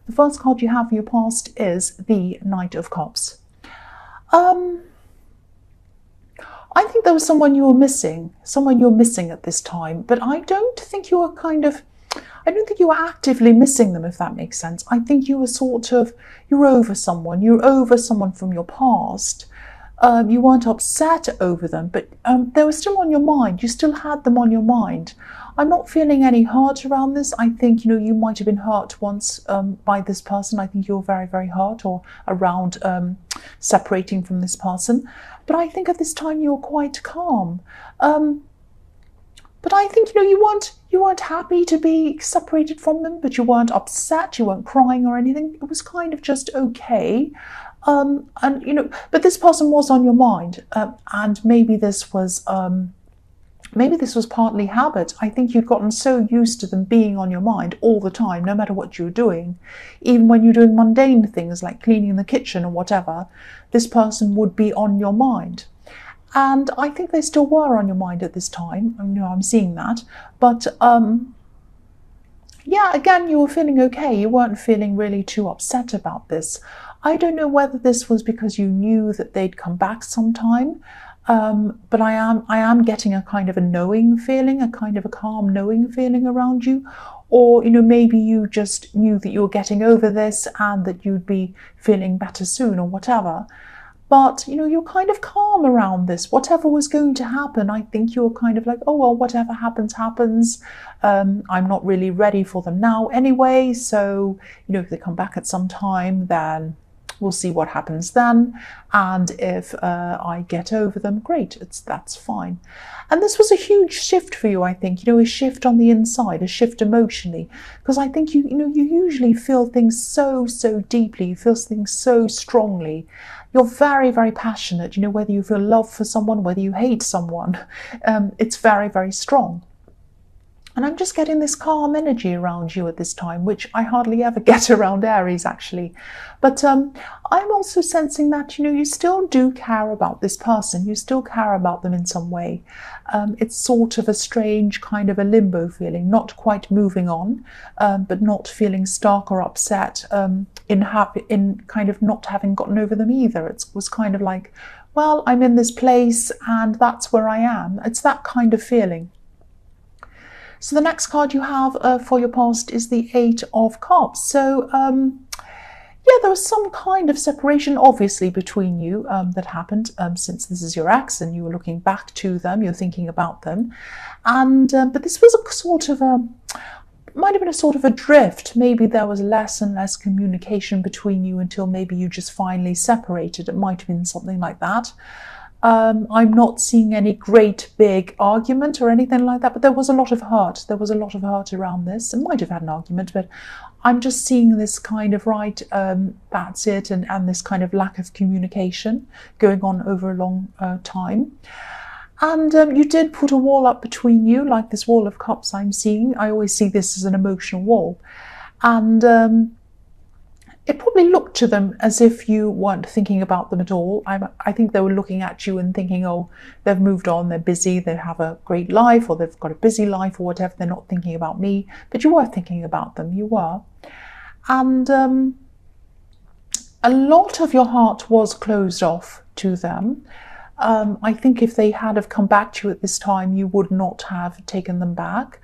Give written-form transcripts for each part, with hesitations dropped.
The first card you have for your past is the Knight of Cups. I think there was someone you're missing at this time, but I don't think you were actively missing them, if that makes sense. I think you were you're over someone from your past. You weren't upset over them, but they were still on your mind. You still had them on your mind. I'm not feeling any hurt around this. I think, you might have been hurt once by this person. I think you're very, very hurt or around separating from this person. But I think at this time you're quite calm. But I think, you weren't happy to be separated from them, but you weren't upset, you weren't crying or anything. It was kind of just okay. But this person was on your mind, and maybe this was partly habit. I think you'd gotten so used to them being on your mind all the time, no matter what you were doing. Even when you're doing mundane things like cleaning the kitchen or whatever, this person would be on your mind. And I think they still were on your mind at this time. I'm seeing that. But again, you were feeling okay. You weren't feeling really too upset about this. I don't know whether this was because you knew that they'd come back sometime, but I am getting a kind of a knowing feeling, a kind of a calm knowing feeling around you. Or, maybe you just knew that you were getting over this and that you'd be feeling better soon or whatever. But, you're kind of calm around this. Whatever was going to happen, I think you were kind of like, oh, well, whatever happens, happens. I'm not really ready for them now anyway. So, if they come back at some time, then we'll see what happens then. And if I get over them, great, that's fine. And this was a huge shift for you, I think, a shift on the inside, a shift emotionally. Because I think, you usually feel things so deeply, you feel things so strongly. You're very, very passionate, whether you feel love for someone, whether you hate someone, it's very, very strong. And I'm just getting this calm energy around you at this time, which I hardly ever get around Aries, actually. But I'm also sensing that, you still do care about this person. You still care about them in some way. It's sort of a strange kind of a limbo feeling, not quite moving on, but not feeling stuck or upset in kind of not having gotten over them either. It was kind of like, well, I'm in this place and that's where I am. It's that kind of feeling. So the next card you have for your past is the Eight of Cups. So, there was some kind of separation, obviously, between you that happened since this is your ex and you were looking back to them, you're thinking about them. And but this was a sort of might have been a sort of a drift. Maybe there was less and less communication between you until maybe you just finally separated. It might have been something like that. I'm not seeing any great big argument or anything like that, but there was a lot of hurt. There was a lot of hurt around this. I might have had an argument, but I'm just seeing this kind of that's it, and this kind of lack of communication going on over a long time. And you did put a wall up between you, like this wall of cups I'm seeing. I always see this as an emotional wall. And it probably looked to them as if you weren't thinking about them at all. I think they were looking at you and thinking, oh, they've moved on, they're busy, they have a great life, or they've got a busy life or whatever, they're not thinking about me. But you were thinking about them, you were. And a lot of your heart was closed off to them. I think if they had have come back to you at this time, you would not have taken them back.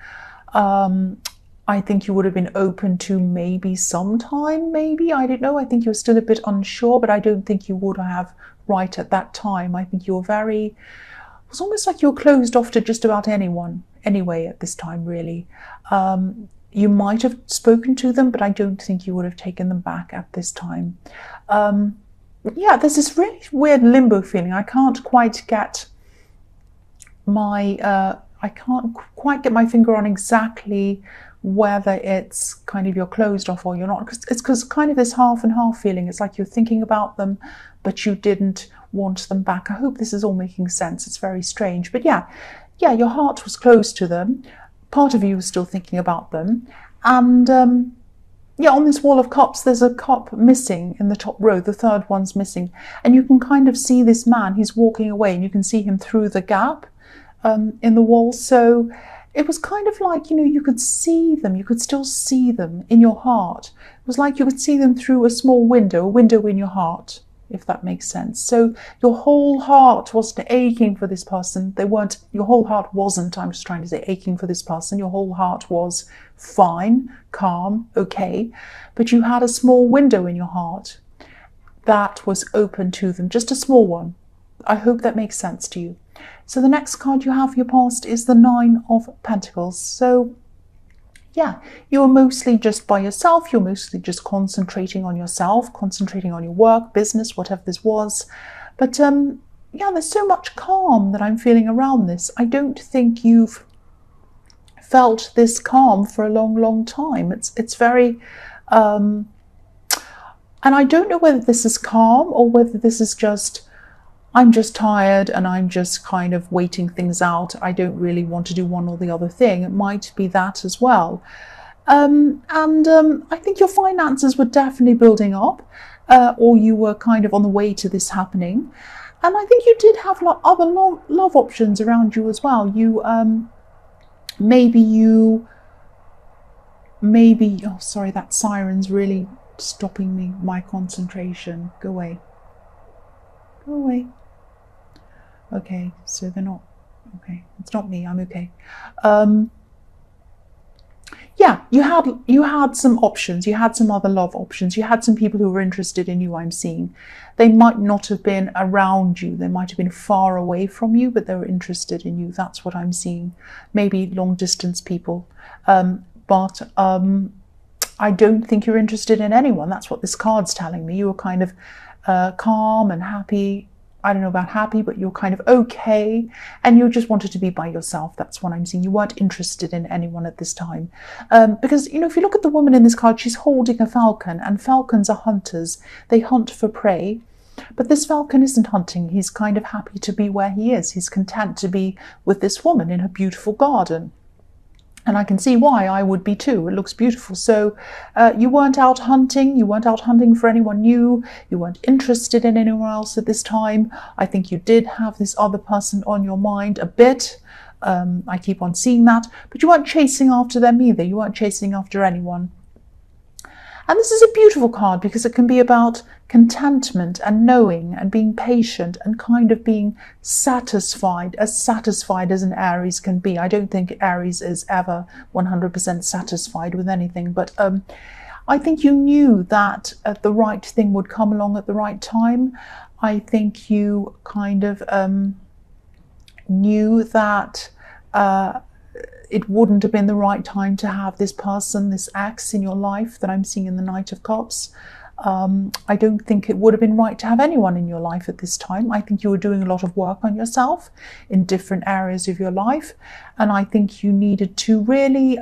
I think you would have been open to maybe sometime, maybe, I don't know. I think you're still a bit unsure, but I don't think you would have right at that time. I think you're it was almost like you're closed off to just about anyone, anyway, at this time, really. You might have spoken to them, but I don't think you would have taken them back at this time. There's this really weird limbo feeling. I can't quite get my finger on exactly whether it's kind of you're closed off or you're not. It's because kind of this half and half feeling. It's like you're thinking about them, but you didn't want them back. I hope this is all making sense. It's very strange. But yeah, your heart was closed to them. Part of you was still thinking about them. And on this wall of cups, there's a cup missing in the top row. The third one's missing. And you can kind of see this man. He's walking away and you can see him through the gap in the wall. So it was kind of like, you could see them, you could still see them in your heart. It was like you could see them through a small window, a window in your heart, if that makes sense. So your whole heart wasn't aching for this person. Your whole heart wasn't, I'm just trying to say, aching for this person. Your whole heart was fine, calm, okay. But you had a small window in your heart that was open to them, just a small one. I hope that makes sense to you. So the next card you have for your past is the Nine of Pentacles. So yeah, you're mostly just by yourself. You're mostly just concentrating on yourself, concentrating on your work, business, whatever this was. But yeah, there's so much calm that I'm feeling around this. I don't think you've felt this calm for a long, long time. It's very, and I don't know whether this is calm or whether this is just, I'm just tired and I'm just kind of waiting things out. I don't really want to do one or the other thing. It might be that as well. I think your finances were definitely building up, or you were kind of on the way to this happening. And I think you did have other love options around you as well. Maybe, oh, sorry, that siren's really stopping my concentration. Go away. Go away. Okay, so they're not, okay, it's not me, I'm okay. Yeah, you had some options, you had some other love options, you had some people who were interested in you, I'm seeing. They might not have been around you, they might have been far away from you, but they were interested in you. That's what I'm seeing. Maybe long distance people. But I don't think you're interested in anyone. That's what this card's telling me. You were kind of calm and happy. I don't know about happy, but you're kind of okay, and you just wanted to be by yourself. That's what I'm seeing. You weren't interested in anyone at this time. Because, if you look at the woman in this card, she's holding a falcon, and falcons are hunters. They hunt for prey. But this falcon isn't hunting. He's kind of happy to be where he is. He's content to be with this woman in her beautiful garden. And I can see why I would be too. It looks beautiful. So you weren't out hunting. You weren't out hunting for anyone new. You weren't interested in anyone else at this time. I think you did have this other person on your mind a bit. I keep on seeing that. But you weren't chasing after them either. You weren't chasing after anyone. And this is a beautiful card because it can be about contentment and knowing and being patient and kind of being satisfied as an Aries can be. I don't think Aries is ever 100% satisfied with anything, but I think you knew that the right thing would come along at the right time. I think you kind of knew that it wouldn't have been the right time to have this person, this ex in your life that I'm seeing in the Knight of Cups. I don't think it would have been right to have anyone in your life at this time. I think you were doing a lot of work on yourself in different areas of your life. And I think you needed to really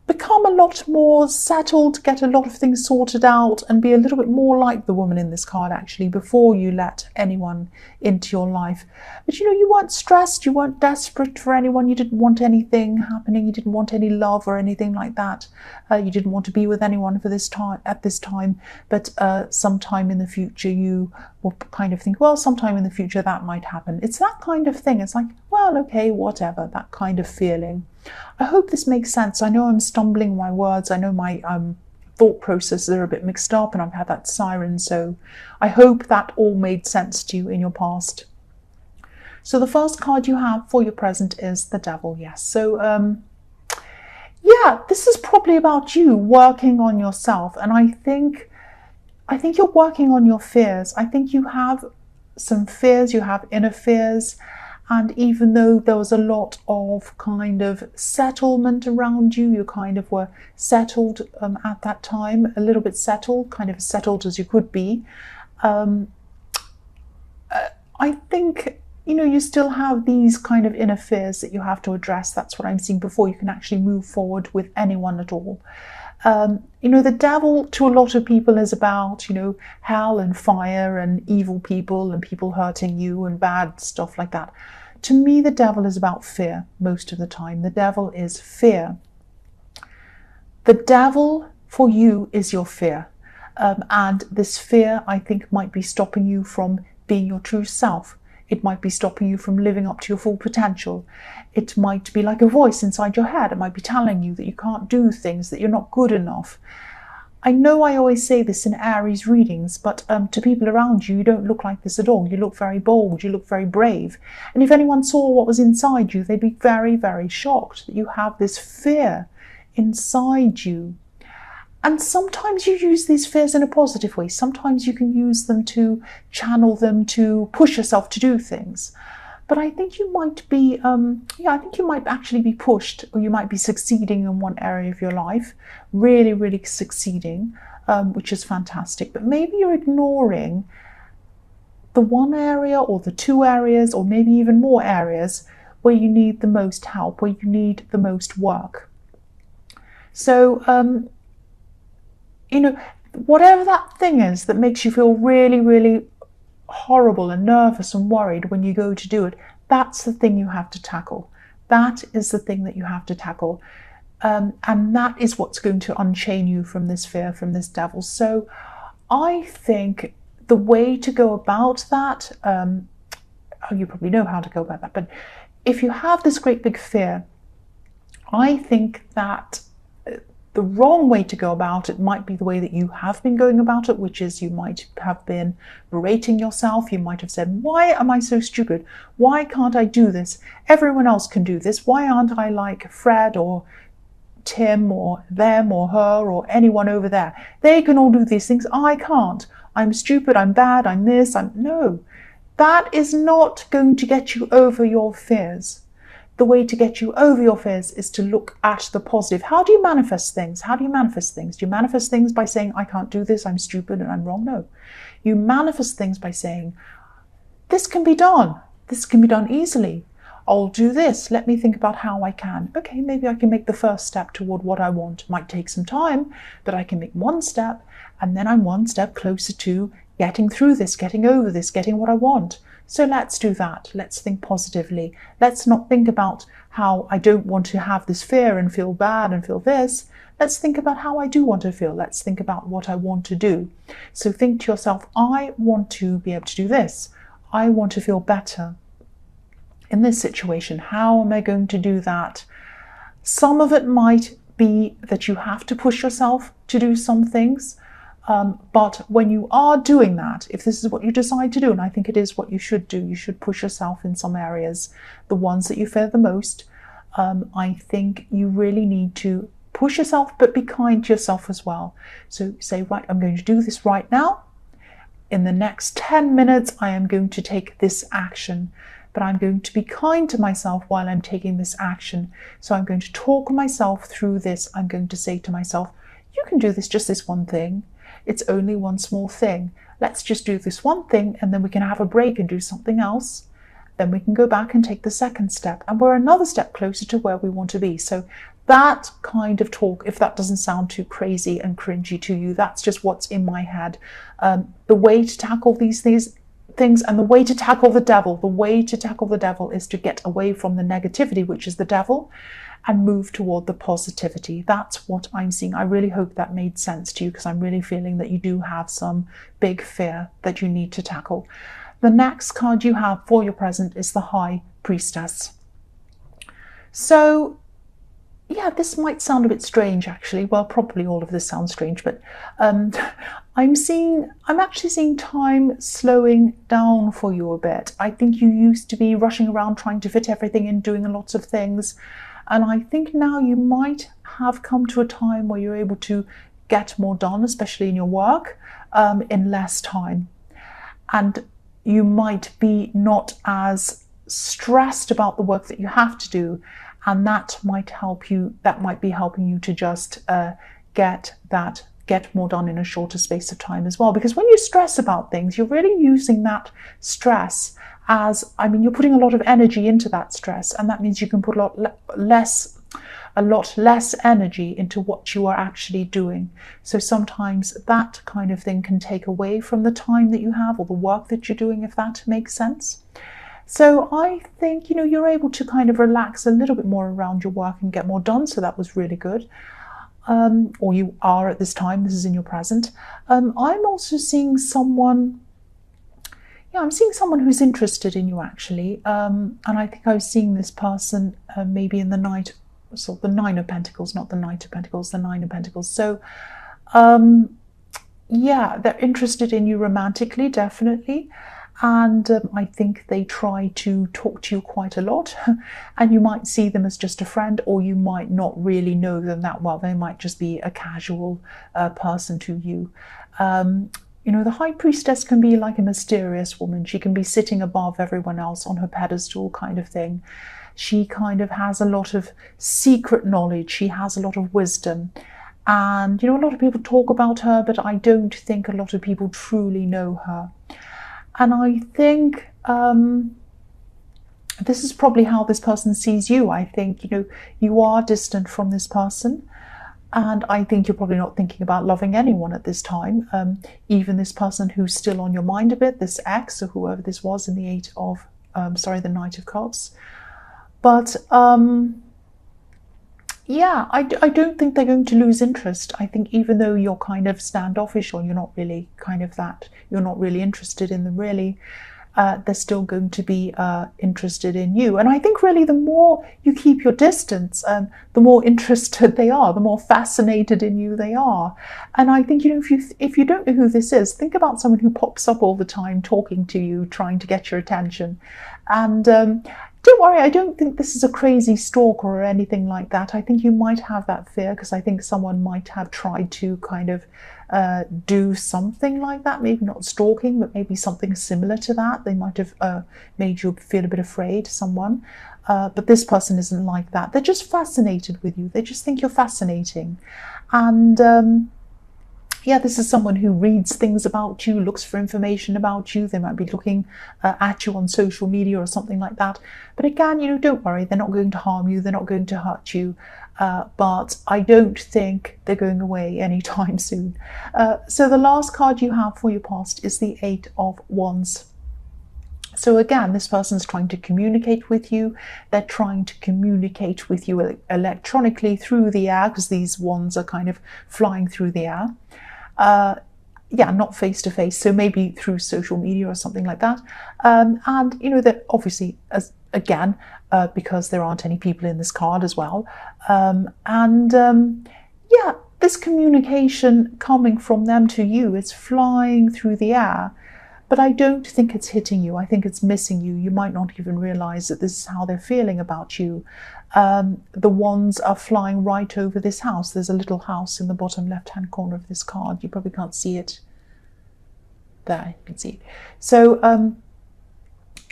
become a lot more settled, get a lot of things sorted out, and be a little bit more like the woman in this card, actually, before you let anyone into your life. But you weren't stressed, you weren't desperate for anyone, you didn't want anything happening, you didn't want any love or anything like that. You didn't want to be with anyone for this time at this time, but sometime in the future you will kind of think, well, sometime in the future that might happen. It's that kind of thing. It's like, well, okay, whatever, that kind of feeling. I hope this makes sense. I know I'm stumbling my words. I know my thought processes are a bit mixed up, and I've had that siren, so I hope that all made sense to you in your past. So the first card you have for your present is the Devil. Yes. So yeah, this is probably about you working on yourself, and I think you're working on your fears. I think you have some fears, you have inner fears. And even though there was a lot of kind of settlement around you, you kind of were settled at that time, a little bit settled, kind of as settled as you could be. I think, you still have these kind of inner fears that you have to address. That's what I'm seeing before you can actually move forward with anyone at all. The devil to a lot of people is about, hell and fire and evil people and people hurting you and bad stuff like that. To me, the devil is about fear most of the time. The devil is fear. The devil for you is your fear. And this fear, I think, might be stopping you from being your true self. It might be stopping you from living up to your full potential. It might be like a voice inside your head. It might be telling you that you can't do things, that you're not good enough. I know I always say this in Aries readings, but to people around you, you don't look like this at all. You look very bold, you look very brave. And if anyone saw what was inside you, they'd be very, very shocked that you have this fear inside you. And sometimes you use these fears in a positive way. Sometimes you can use them to channel them, to push yourself to do things. But I think you might be, I think you might actually be pushed, or you might be succeeding in one area of your life, really, really succeeding, which is fantastic. But maybe you're ignoring the one area or the two areas, or maybe even more areas where you need the most help, where you need the most work. So, whatever that thing is that makes you feel really, really horrible and nervous and worried when you go to do it, that's the thing you have to tackle. That is the thing that you have to tackle. And that is what's going to unchain you from this fear, from this devil. So I think the way to go about that, you probably know how to go about that, but if you have this great big fear, I think that the wrong way to go about it might be the way that you have been going about it, which is you might have been berating yourself. You might have said, why am I so stupid? Why can't I do this? Everyone else can do this. Why aren't I like Fred or Tim or them or her or anyone over there? They can all do these things. I can't. I'm stupid. I'm bad. I'm this. No. That is not going to get you over your fears. The way to get you over your fears is to look at the positive. How do you manifest things? How do you manifest things? Do you manifest things by saying, I can't do this, I'm stupid and I'm wrong? No. You manifest things by saying, this can be done. This can be done easily. I'll do this. Let me think about how I can. Okay, maybe I can make the first step toward what I want. It might take some time, but I can make one step, and then I'm one step closer to getting through this, getting over this, getting what I want. So let's do that. Let's think positively. Let's not think about how I don't want to have this fear and feel bad and feel this. Let's think about how I do want to feel. Let's think about what I want to do. So think to yourself, I want to be able to do this. I want to feel better in this situation. How am I going to do that? Some of it might be that you have to push yourself to do some things. But when you are doing that, if this is what you decide to do, and I think it is what you should do, you should push yourself in some areas, the ones that you fear the most. I think you really need to push yourself, but be kind to yourself as well. So say, right, I'm going to do this right now. In the next 10 minutes, I am going to take this action, but I'm going to be kind to myself while I'm taking this action. So I'm going to talk myself through this. I'm going to say to myself, you can do this, just this one thing. It's only one small thing. Let's just do this one thing, and then we can have a break and do something else. Then we can go back and take the second step, and we're another step closer to where we want to be. So that kind of talk, if that doesn't sound too crazy and cringy to you, that's just what's in my head. The way to tackle these things and the way to tackle the devil is to get away from the negativity, which is the devil, and move toward the positivity. That's what I'm seeing. I really hope that made sense to you, because I'm really feeling that you do have some big fear that you need to tackle. The next card you have for your present is the High Priestess. So, yeah, this might sound a bit strange, actually. Well, probably all of this sounds strange, but I'm actually seeing time slowing down for you a bit. I think you used to be rushing around trying to fit everything in, doing lots of things. And I think now you might have come to a time where you're able to get more done, especially in your work, in less time. And you might be not as stressed about the work that you have to do. And that might help you, that might be helping you to just get more done in a shorter space of time as well. Because when you stress about things, you're really using that stress as, you're putting a lot of energy into that stress, and that means you can put a lot less energy into what you are actually doing. So sometimes that kind of thing can take away from the time that you have or the work that you're doing, if that makes sense. So I think, you're able to kind of relax a little bit more around your work and get more done. So that was really good. Or you are at this time, this is in your present. I'm also seeing someone, Yeah, I'm seeing someone who's interested in you, actually. And I think I was seeing this person maybe in the night, so the Nine of Pentacles, not the Knight of Pentacles, the Nine of Pentacles. So, yeah, they're interested in you romantically, definitely. And I think they try to talk to you quite a lot. And you might see them as just a friend, or you might not really know them that well. They might just be a casual person to you. You know, the High Priestess can be like a mysterious woman. She can be sitting above everyone else on her pedestal kind of thing. She kind of has a lot of secret knowledge. She has a lot of wisdom. And, you know, a lot of people talk about her, but I don't think a lot of people truly know her. And I think this is probably how this person sees you. I think, you know, you are distant from this person. And I think you're probably not thinking about loving anyone at this time. Even this person who's still on your mind a bit, this ex or whoever this was in the the Knight of Cups. But yeah, I don't think they're going to lose interest. I think even though you're kind of standoffish, or you're not really you're not really interested in them really, they're still going to be interested in you. And I think really the more you keep your distance, the more interested they are, the more fascinated in you they are. And I think, you know, if you don't know who this is, think about someone who pops up all the time talking to you, trying to get your attention. And don't worry, I don't think this is a crazy stalker or anything like that. I think you might have that fear because I think someone might have tried to kind of do something like that, maybe not stalking, but maybe something similar to that. They might have made you feel a bit afraid, someone. But this person isn't like that. They're just fascinated with you. They just think you're fascinating. And yeah, this is someone who reads things about you, looks for information about you. They might be looking at you on social media or something like that. But again, you know, don't worry. They're not going to harm you. They're not going to hurt you. But I don't think they're going away anytime soon. So the last card you have for your past is the Eight of Wands. So again, this person's trying to communicate with you. They're trying to communicate with you electronically through the air, because these wands are kind of flying through the air. Yeah, not face to face, so maybe through social media or something like that. And you know, that obviously, because there aren't any people in this card as well. Yeah, this communication coming from them to you, it's flying through the air. But I don't think it's hitting you. I think it's missing you. You might not even realize that this is how they're feeling about you. The wands are flying right over this house. There's a little house in the bottom left-hand corner of this card. You probably can't see it. There, you can see it. So,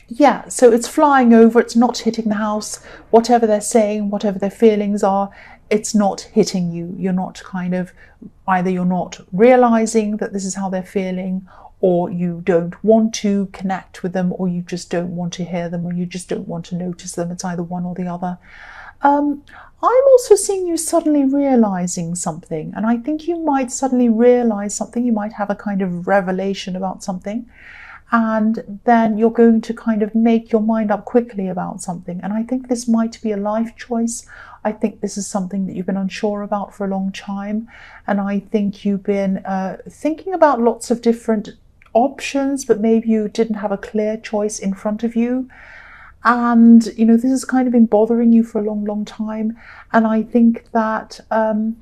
yeah, so it's flying over. It's not hitting the house. Whatever they're saying, whatever their feelings are, it's not hitting you. You're not either you're not realizing that this is how they're feeling, or you don't want to connect with them, or you just don't want to hear them, or you just don't want to notice them. It's either one or the other. I'm also seeing you suddenly realizing something, and I think you might suddenly realize something. You might have a kind of revelation about something, and then you're going to kind of make your mind up quickly about something. And I think this might be a life choice. I think this is something that you've been unsure about for a long time, and I think you've been thinking about lots of different options, but maybe you didn't have a clear choice in front of you. And you know, this has kind of been bothering you for a long time. And I think that now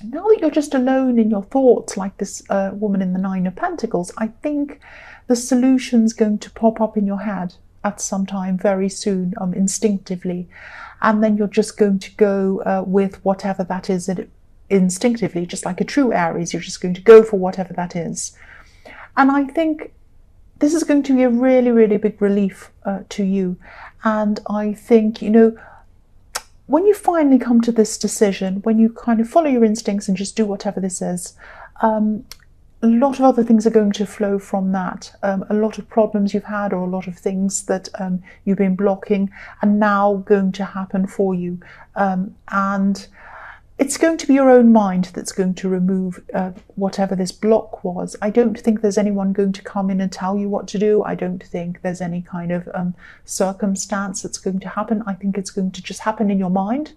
that you're just alone in your thoughts, like this woman in the Nine of Pentacles, I think the solution's going to pop up in your head at some time very soon, instinctively. And then you're just going to go with whatever that is instinctively, just like a true Aries. You're just going to go for whatever that is. And I think this is going to be a really big relief to you. And I think, you know, when you finally come to this decision, when you kind of follow your instincts and just do whatever this is, a lot of other things are going to flow from that. A lot of problems you've had, or a lot of things that you've been blocking, are now going to happen for you. And it's going to be your own mind that's going to remove whatever this block was. I don't think there's anyone going to come in and tell you what to do. I don't think there's any kind of circumstance that's going to happen. I think it's going to just happen in your mind.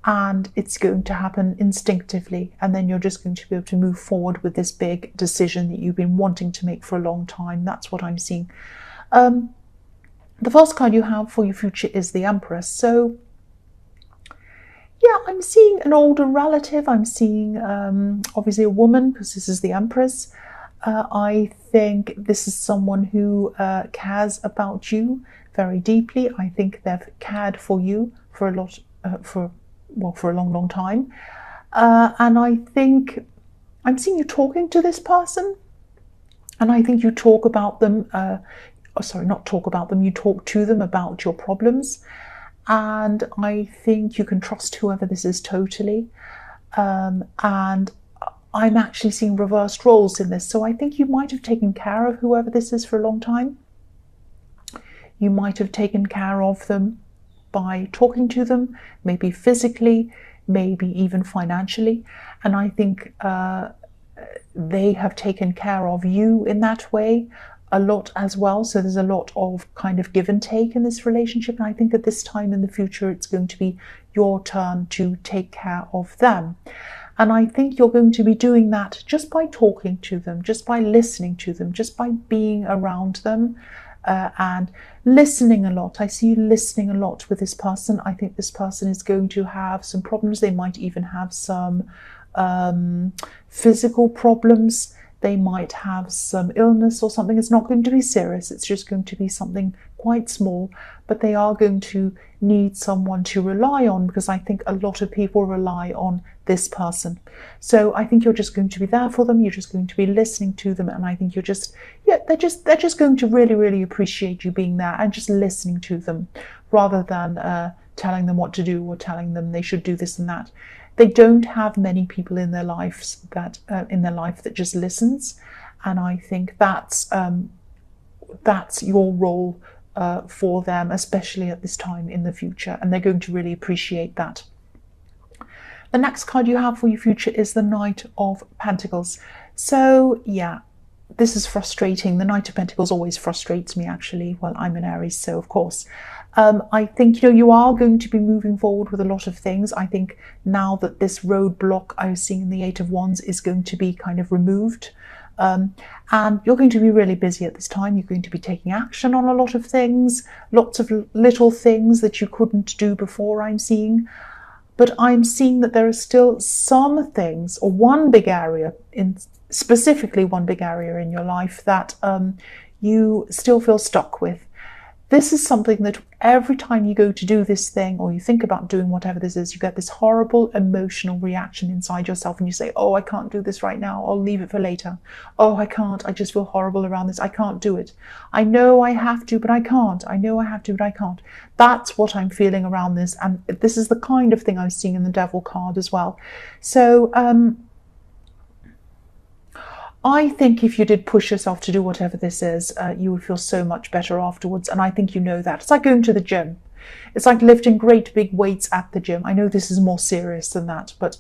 and it's going to happen instinctively, and then you're just going to be able to move forward with this big decision that you've been wanting to make for a long time. That's what I'm seeing. The first card you have for your future is the Empress. So yeah, I'm seeing an older relative. I'm seeing obviously a woman, because this is the Empress. I think this is someone who cares about you very deeply. I think they've cared for you for a lot, for a long time. And I think I'm seeing you talking to this person, and I think you talk about them. Not talk about them. You talk to them about your problems, and I think you can trust whoever this is totally. And I'm actually seeing reversed roles in this. So I think you might have taken care of whoever this is for a long time. You might have taken care of them by talking to them, maybe physically, maybe even financially. And I think they have taken care of you in that way a lot as well. So there's a lot of kind of give and take in this relationship. And I think at this time in the future, it's going to be your turn to take care of them. And I think you're going to be doing that just by talking to them, just by listening to them, just by being around them, and listening a lot. I see you listening a lot with this person. I think this person is going to have some problems. They might even have some physical problems. They might have some illness or something. It's not going to be serious. It's just going to be something quite small, but they are going to need someone to rely on, because I think a lot of people rely on this person. So I think you're just going to be there for them. You're just going to be listening to them. And I think you're just, they're just going to really, really appreciate you being there and just listening to them, rather than telling them what to do or telling them they should do this and that. They don't have many people in their lives that that just listens, and I think that's your role for them, especially at this time in the future, and they're going to really appreciate that. The next card you have for your future is the Knight of Pentacles. So yeah, this is frustrating. The Knight of Pentacles always frustrates me, actually. Well, I'm an Aries, so of course. I think you are going to be moving forward with a lot of things. I think now that this roadblock I was seeing in the Eight of Wands is going to be kind of removed, and you're going to be really busy at this time. You're going to be taking action on a lot of things, lots of little things that you couldn't do before, I'm seeing. But I'm seeing that there are still some things, or one big area, specifically one big area in your life that you still feel stuck with. This is something that every time you go to do this thing, or you think about doing whatever this is, you get this horrible emotional reaction inside yourself, and you say, oh, I can't do this right now. I'll leave it for later. Oh, I can't. I just feel horrible around this. I can't do it. I know I have to, but I can't. I know I have to, but I can't. That's what I'm feeling around this. And this is the kind of thing I was seeing in the Devil card as well. So, I think if you did push yourself to do whatever this is, you would feel so much better afterwards. And I think you know that. It's like going to the gym. It's like lifting great big weights at the gym. I know this is more serious than that, but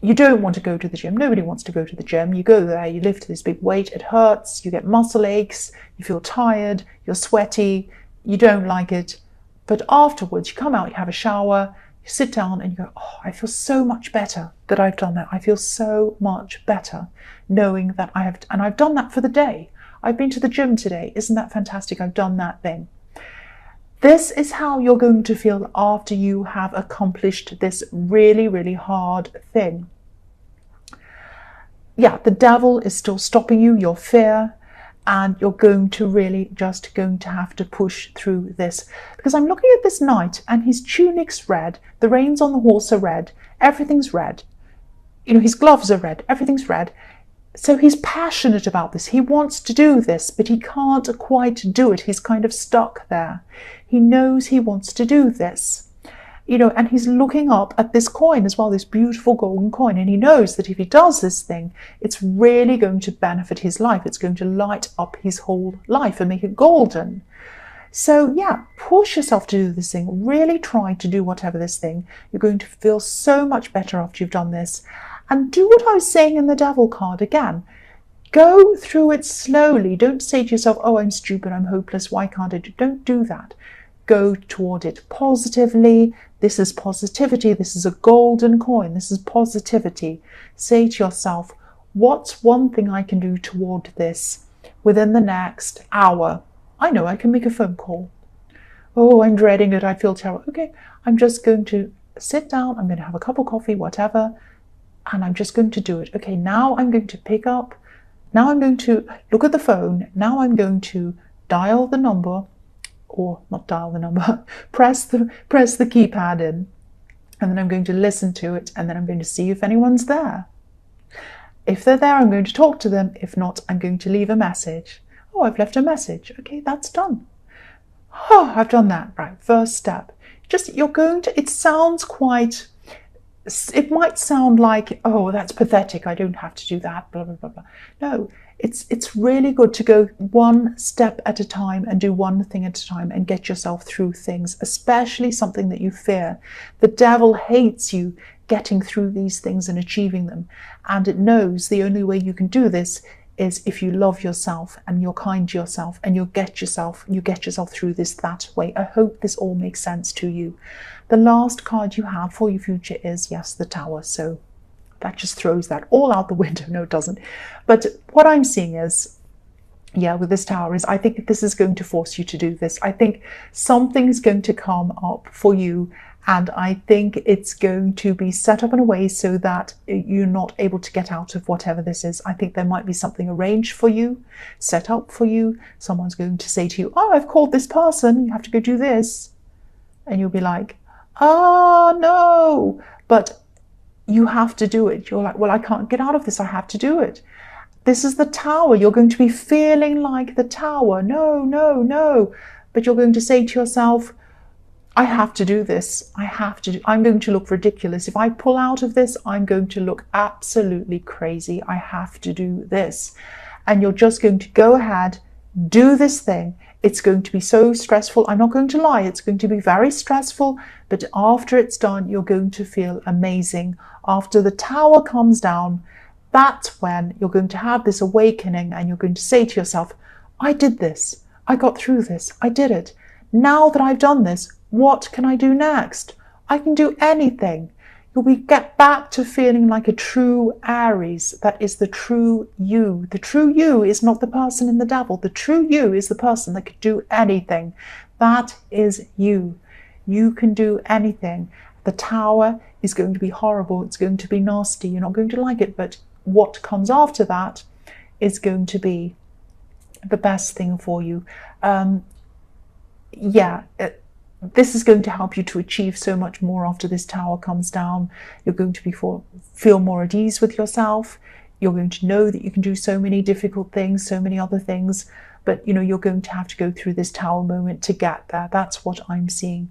you don't want to go to the gym. Nobody wants to go to the gym. You go there, you lift this big weight, it hurts, you get muscle aches, you feel tired, you're sweaty, you don't like it. But afterwards, you come out, you have a shower, you sit down and you go, oh, I feel so much better that I've done that. I feel so much better knowing that I've done that for the day. I've been to the gym today. Isn't that fantastic? I've done that thing. This is how you're going to feel after you have accomplished this really, really hard thing. Yeah, the devil is still stopping you, your fear, and you're going to really just going to have to push through this. Because I'm looking at this knight and his tunic's red, the reins on the horse are red, everything's red. You know, his gloves are red, everything's red. So he's passionate about this. He wants to do this, but he can't quite do it. He's kind of stuck there. He knows he wants to do this. You know, and he's looking up at this coin as well, this beautiful golden coin. And he knows that if he does this thing, it's really going to benefit his life. It's going to light up his whole life and make it golden. So yeah, push yourself to do this thing. Really try to do whatever this thing. You're going to feel so much better after you've done this. And do what I was saying in the Devil card again. Go through it slowly. Don't say to yourself, oh, I'm stupid, I'm hopeless, why can't I do it? Don't do that. Go toward it positively. This is positivity. This is a golden coin. This is positivity. Say to yourself, what's one thing I can do toward this within the next hour? I know I can make a phone call. Oh, I'm dreading it. I feel terrible. Okay, I'm just going to sit down. I'm going to have a cup of coffee, whatever, and I'm just going to do it. Okay, now I'm going to pick up. Now I'm going to look at the phone. Now I'm going to dial the number, or not dial the number, press the keypad in, and then I'm going to listen to it, and then I'm going to see if anyone's there. If they're there, I'm going to talk to them. If not, I'm going to leave a message. Oh, I've left a message. Okay, that's done. Oh, I've done that. Right, first step. Just, you're going to, it sounds quite, it might sound like, oh, that's pathetic. I don't have to do that, blah, blah, blah, blah. No, it's really good to go one step at a time and do one thing at a time and get yourself through things, especially something that you fear. The devil hates you getting through these things and achieving them. And it knows the only way you can do this is if you love yourself and you're kind to yourself and you get yourself through this that way. I hope this all makes sense to you. The last card you have for your future is, yes, the Tower. So that just throws that all out the window. No, it doesn't. But what I'm seeing is, yeah, with this Tower is, I think this is going to force you to do this. I think something's going to come up for you, and I think it's going to be set up in a way so that you're not able to get out of whatever this is. I think there might be something arranged for you, set up for you. Someone's going to say to you, oh, I've called this person, you have to go do this. And you'll be like, oh, no. But you have to do it. You're like, well, I can't get out of this. I have to do it. This is the Tower. You're going to be feeling like the Tower. No, no, no. But you're going to say to yourself, I have to do this. I have to. I'm going to look ridiculous. If I pull out of this, I'm going to look absolutely crazy. I have to do this. And you're just going to go ahead, do this thing. It's going to be so stressful. I'm not going to lie. It's going to be very stressful. But after it's done, you're going to feel amazing. After the Tower comes down, that's when you're going to have this awakening and you're going to say to yourself, I did this. I got through this. I did it. Now that I've done this, what can I do next? I can do anything. You'll get back to feeling like a true Aries. That is the true you. The true you is not the person in the devil. The true you is the person that could do anything. That is you. You can do anything. The Tower is going to be horrible. It's going to be nasty. You're not going to like it. But what comes after that is going to be the best thing for you. This is going to help you to achieve so much more after this Tower comes down. You're going to feel more at ease with yourself. You're going to know that you can do so many difficult things, so many other things, but you're going to have to go through this Tower moment to get there. That's what I'm seeing.